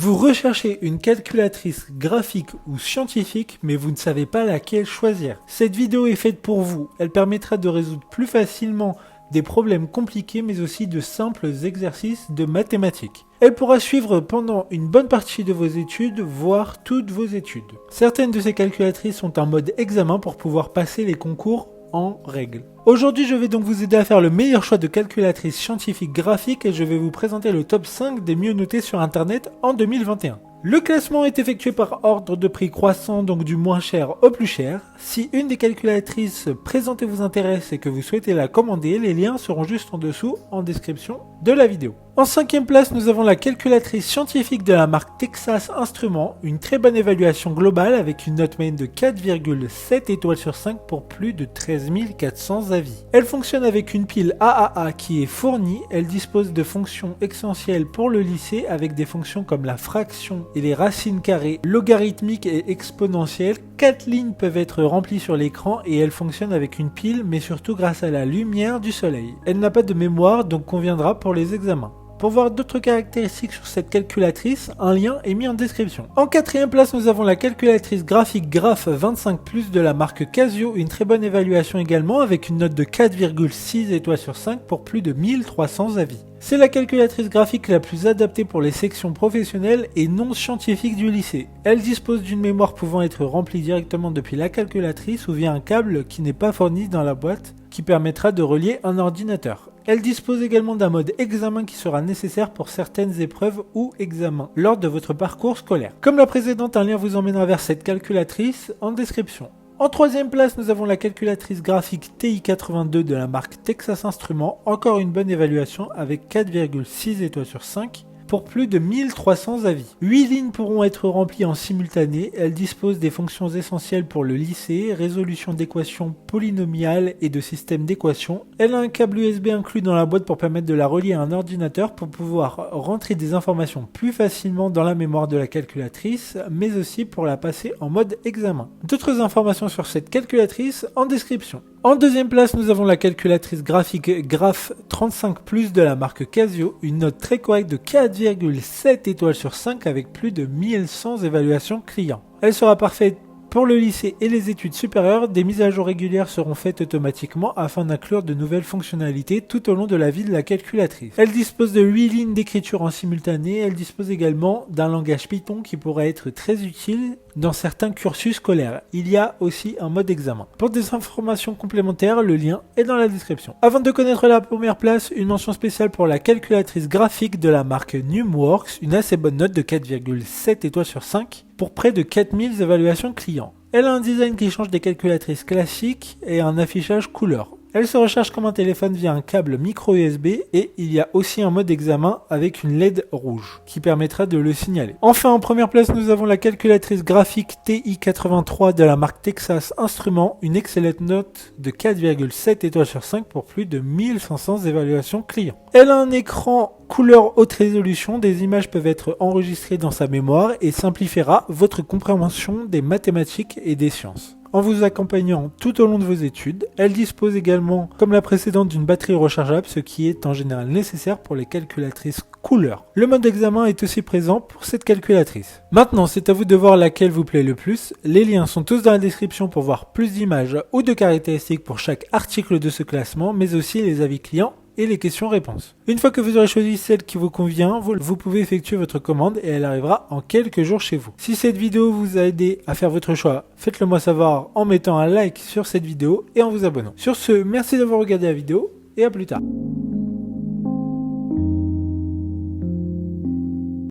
Vous recherchez une calculatrice graphique ou scientifique, mais vous ne savez pas laquelle choisir. Cette vidéo est faite pour vous. Elle permettra de résoudre plus facilement des problèmes compliqués, mais aussi de simples exercices de mathématiques. Elle pourra suivre pendant une bonne partie de vos études, voire toutes vos études. Certaines de ces calculatrices sont en mode examen pour pouvoir passer les concours en règle. Aujourd'hui, je vais donc vous aider à faire le meilleur choix de calculatrice scientifique graphique et je vais vous présenter le top 5 des mieux notés sur internet en 2021. Le classement est effectué par ordre de prix croissant, donc du moins cher au plus cher. Si une des calculatrices présentées vous intéresse et que vous souhaitez la commander, les liens seront juste en dessous en description de la vidéo. En 5e place, nous avons la calculatrice scientifique de la marque Texas Instruments, une très bonne évaluation globale avec une note moyenne de 4,7 étoiles sur 5 pour plus de 13 400 avis. Elle fonctionne avec une pile AAA qui est fournie, elle dispose de fonctions essentielles pour le lycée avec des fonctions comme la fraction et les racines carrées, logarithmiques et exponentielles. 4 lignes peuvent être remplies sur l'écran et elle fonctionne avec une pile mais surtout grâce à la lumière du soleil. Elle n'a pas de mémoire donc conviendra pour les examens. Pour voir d'autres caractéristiques sur cette calculatrice, un lien est mis en description. En 4e place, nous avons la calculatrice graphique Graph 25+ de la marque Casio, une très bonne évaluation également avec une note de 4,6 étoiles sur 5 pour plus de 1300 avis. C'est la calculatrice graphique la plus adaptée pour les sections professionnelles et non scientifiques du lycée. Elle dispose d'une mémoire pouvant être remplie directement depuis la calculatrice ou via un câble qui n'est pas fourni dans la boîte, qui permettra de relier un ordinateur. Elle dispose également d'un mode examen qui sera nécessaire pour certaines épreuves ou examens lors de votre parcours scolaire. Comme la précédente, un lien vous emmènera vers cette calculatrice en description. En 3e place, nous avons la calculatrice graphique TI82 de la marque Texas Instruments, encore une bonne évaluation avec 4,6 étoiles sur 5. Pour plus de 1300 avis. 8 lignes pourront être remplies en simultané, elle dispose des fonctions essentielles pour le lycée, résolution d'équations polynomiales et de systèmes d'équations. Elle a un câble USB inclus dans la boîte pour permettre de la relier à un ordinateur pour pouvoir rentrer des informations plus facilement dans la mémoire de la calculatrice, mais aussi pour la passer en mode examen. D'autres informations sur cette calculatrice en description. En 2e place, nous avons la calculatrice graphique Graph 35+ de la marque Casio, une note très correcte de 4,7 étoiles sur 5 avec plus de 1100 évaluations clients. Elle sera parfaite pour le lycée et les études supérieures. Des mises à jour régulières seront faites automatiquement afin d'inclure de nouvelles fonctionnalités tout au long de la vie de la calculatrice. Elle dispose de 8 lignes d'écriture en simultané. Elle dispose également d'un langage Python qui pourrait être très utile dans certains cursus scolaires. Il y a aussi un mode examen. Pour des informations complémentaires, le lien est dans la description. Avant de connaître la première place, une mention spéciale pour la calculatrice graphique de la marque Numworks, une assez bonne note de 4,7 étoiles sur 5 pour près de 4000 évaluations clients. Elle a un design qui change des calculatrices classiques et un affichage couleur. Elle se recharge comme un téléphone via un câble micro USB et il y a aussi un mode examen avec une LED rouge qui permettra de le signaler. Enfin, en première place, nous avons la calculatrice graphique TI83 de la marque Texas Instruments, une excellente note de 4,7 étoiles sur 5 pour plus de 1500 évaluations clients. Elle a un écran couleur haute résolution, des images peuvent être enregistrées dans sa mémoire et simplifiera votre compréhension des mathématiques et des sciences en vous accompagnant tout au long de vos études. Elle dispose également, comme la précédente, d'une batterie rechargeable, ce qui est en général nécessaire pour les calculatrices couleur. Le mode examen est aussi présent pour cette calculatrice. Maintenant, c'est à vous de voir laquelle vous plaît le plus. Les liens sont tous dans la description pour voir plus d'images ou de caractéristiques pour chaque article de ce classement, mais aussi les avis clients et les questions-réponses. Une fois que vous aurez choisi celle qui vous convient, vous pouvez effectuer votre commande et elle arrivera en quelques jours chez vous. Si cette vidéo vous a aidé à faire votre choix, faites-le moi savoir en mettant un like sur cette vidéo et en vous abonnant. Sur ce, merci d'avoir regardé la vidéo et à plus tard.